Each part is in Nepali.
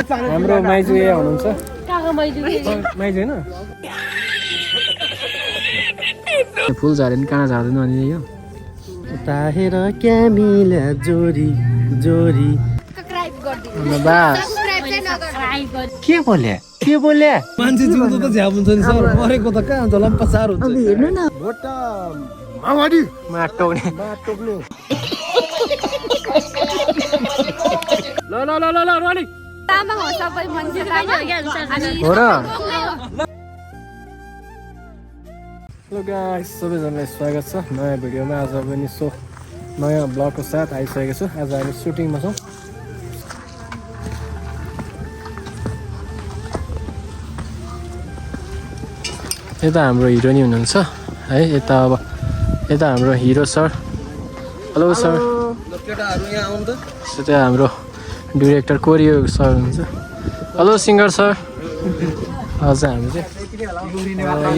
हाम्रो माइजू यहाँ हुनुहुन्छ माइजू होइन फुल झार्यो नि कहाँ झार्दैन अनि यो ताहेर क्यामिला जोरी जोरी के बोले मान्छे जिउँदो त झ्याप हुन्छ नि सर मरेको त कहाँ हुन्छ लम्पसार हुन्छ हेर्नु न भोटा मावाडी माटोक्ने ल ल ल ल ल रोली तामाङ हो सबै मान्छे हो र हेलो गाइस सबैजनालाई स्वागत छ नयाँ भिडियोमा आज पनि नयाँ ब्लगको साथ आइसकेको छु आज हामी सुटिङमा छौँ यता हाम्रो हिरोनी हुनुहुन्छ है यता हाम्रो हिरो सर हेलो सर केटाहरु यहाँ आउनु त त्यहाँ हाम्रो डाइरेक्टर कोरियो सर हुनुहुन्छ हेलो सिङ्गर सर हजुर हामी चाहिँ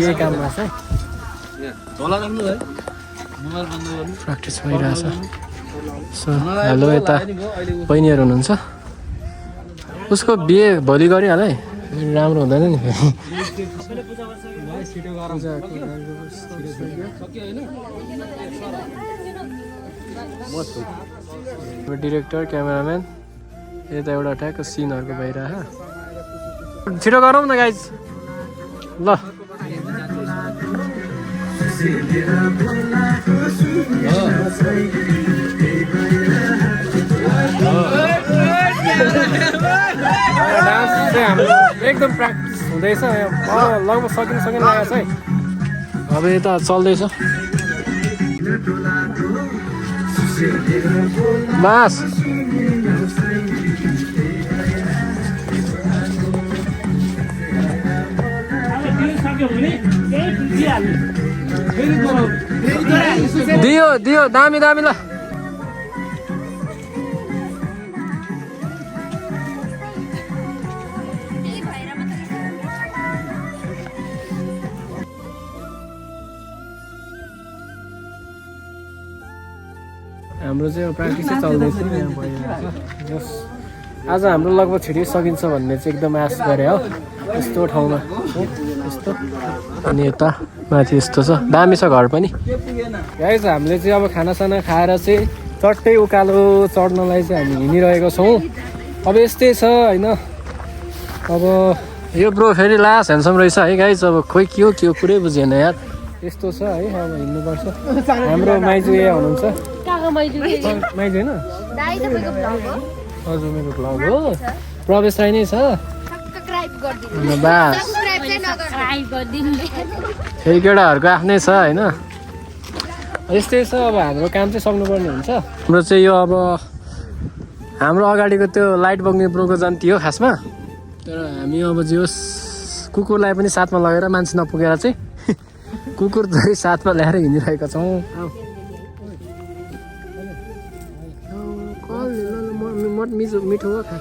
यही काममा छ प्र्याक्टिस भइरहेछ सर हेलो यता बहिनीहरू हुनुहुन्छ उसको बिहे भोलि गरिहाल है राम्रो हुँदैन नि डिरेक्टर क्यामेराम्यान यता एउटा ठ्याक्क सिनहरूको भइरह छिटो गरौँ न गाइज ल डान्स चाहिँ हाम्रो एकदम प्र्याक्टिस हुँदैछ लगभग सकिन लागेको छ है अब यता चल्दैछ बास दियो दामी ल हाम्रो चाहिँ प्र्याक्टिसै चल्दैछ आज हाम्रो लगभग छिटै सकिन्छ भन्ने चाहिँ एकदम आश गरे हो यस्तो ठाउँमा यस्तो अनि यता माथि यस्तो छ दामी छ घर पनि गाइस हामीले चाहिँ अब खानासाना खाएर चाहिँ चट्टै उकालो चढ्नलाई चाहिँ हामी हिँडिरहेको छौँ अब यस्तै छ होइन अब यो ब्रो फेरि लास्ट ह्यान्डसम रहेछ है गाइस अब खोइ के हो पुरै बुझेन यार यस्तो छ है अब हिँड्नुपर्छ हाम्रो माइजू यहाँ हुनुहुन्छ माइजू होइन हजुर मेरो भ्लग हो प्रवेश राई नै छ फेरि केटाहरूको आफ्नै छ होइन यस्तै छ अब हाम्रो काम चाहिँ सक्नुपर्ने हुन्छ हाम्रो चाहिँ यो अब हाम्रो अगाडिको त्यो लाइट बग्ने ब्रोको जन्ती हो खासमा तर हामी अब जे होस् कुकुरलाई पनि साथमा लगेर मान्छे नपुगेर चाहिँ कुकुर चाहिँ साथमा ल्याएर हिँडिरहेका छौँ मिठो हो खा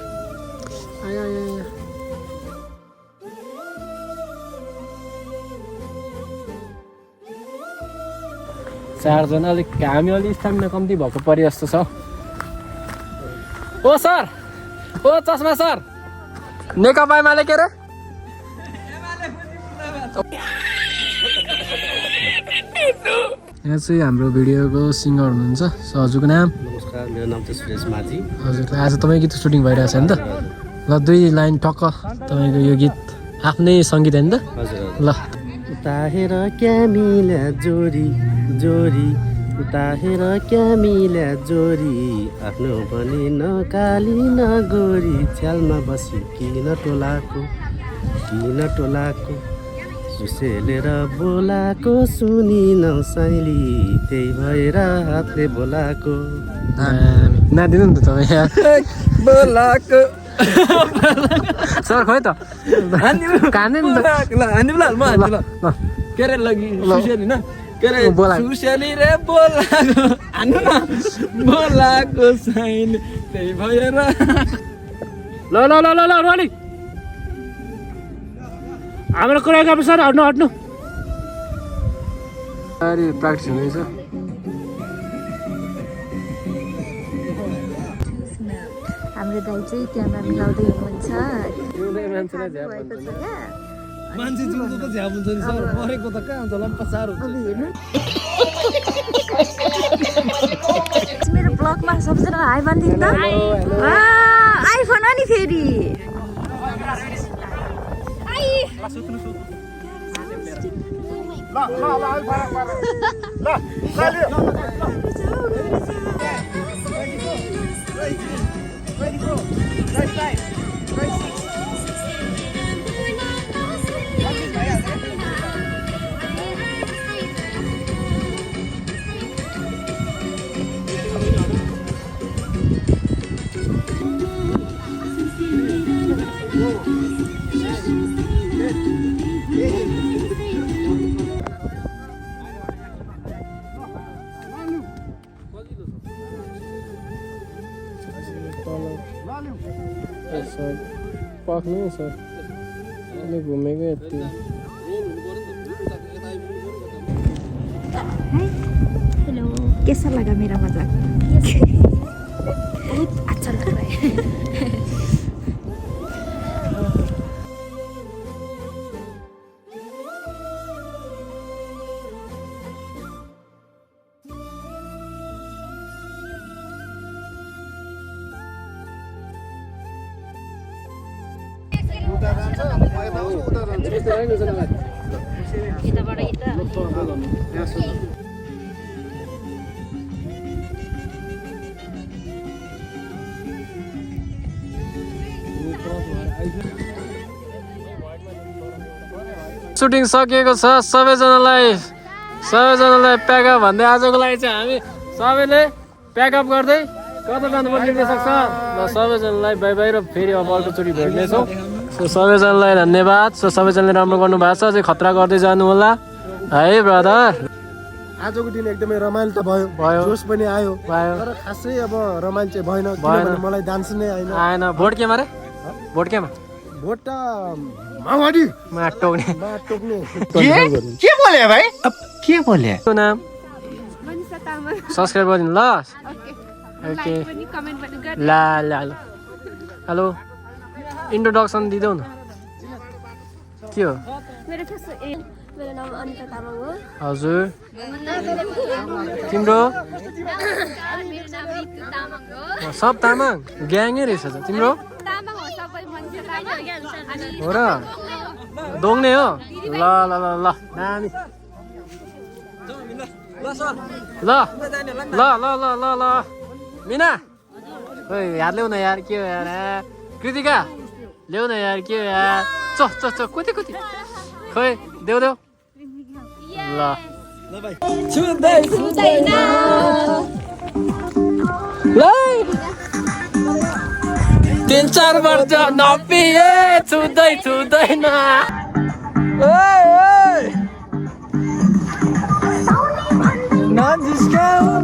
चारजना अलिक हामी अलिक स्टामिना कम्ती भएको परि जस्तो छ ओ सर ओ चस्मा सर नेकपा एमाले के रे यहाँ चाहिँ हाम्रो भिडियोको सिङ्गर हुनुहुन्छ हजुरको नाम नमस्कार मेरो नाम चाहिँ सुरेश माझी हजुर आज तपाईँको गीत सुटिङ भइरहेछ नि त ल 2 लाइन टक्क तपाईँको यो गीत आफ्नै सङ्गीत होइन त ल ताहेर क्यामिला जोरी जोरी ताहेर क्यामिला जोरी आफ्नो पनि नकाली नगोरी छ्यालमा बसी किन टोलाको सुसेलेर बोलाको सुनिन साइली त्यही भएर हातले बोलाको नादिनु नि त तपाईँ बोलाको सर खोइ त काने नि के अरे लगी सुसेली न के अरे सुसेली रे बोलाको हान्नु न बोलाको साइली त्यही भएर ल रोली हाम्रो कुरा गर्नु सर हट्नु अरे प्र्याक्टिस हुँदैछ हाम्रो दाइ चाहिँ क्यामेरा मिलाउँदै हुनुहुन्छ जिउँदै मान्छेलाई झ्याप भएको भन्छ छ क्या मान्छे जिउँदो त झ्याप हुन्छ नि सर मरेको त कहाँ हुन्छ लम्पसार हुन्छ अब हेर्नु मेरो ब्लगमा सबजना हाई भनिदिनु त आइफोन हो नि फेरि सर पाक्नु सर अहिले घुमेको यति हेलो कैसा लगा मेरा मजाक बहुत अच्छा लग रहा है यताबाट यता सुटिङ सकिएको छ सबैजनालाई प्याकअप भन्दै आजको लागि चाहिँ हामी सबैले प्याकअप गर्दै कता जानुपर्ने निर्देशक छ र सबैजनालाई बाई बाई र फेरि अब अर्कोचोटि भेट्नेछौँ सो सबैजनालाई धन्यवाद सो सबैजनाले राम्रो गर्नुभएको छ अझै खतरा गर्दै जानु होला है ब्रदर आजको दिन एकदमै रमाइलो त भयो जोस पनि आयो तर खासै अब रमाइलो चाहिँ भएन किनभने मलाई डान्स नै आएन भोट केमा रे भोट केमा भोट त माओवादी टोक्ने के बोले भाइ के बोले नाम सब्सक्राइब गरिदिनु ल ओके ल ल ल हेलो इन्ट्रोडक्सन दिँदैौ न के हो मेरो नाम अनिता तामाङ हो हजुर तिम्रो मेरो नाम रितु तामाङ हो सब तामाङ ग्याङै रहेछ त तिम्रो तामाङ हो सबै मान्छे तामाङ हो र दोङ्ने हो ल ल ल ल नानी ल ल ल ल ल ल मिना ओइ यार ल्याउ न यार के हो यार कृतिका ल्याउ न यार के हो यार च कति खोइ देऊ देऊ ल तिन चार वर्ष नपिए छुँदैन नजिस्काऊ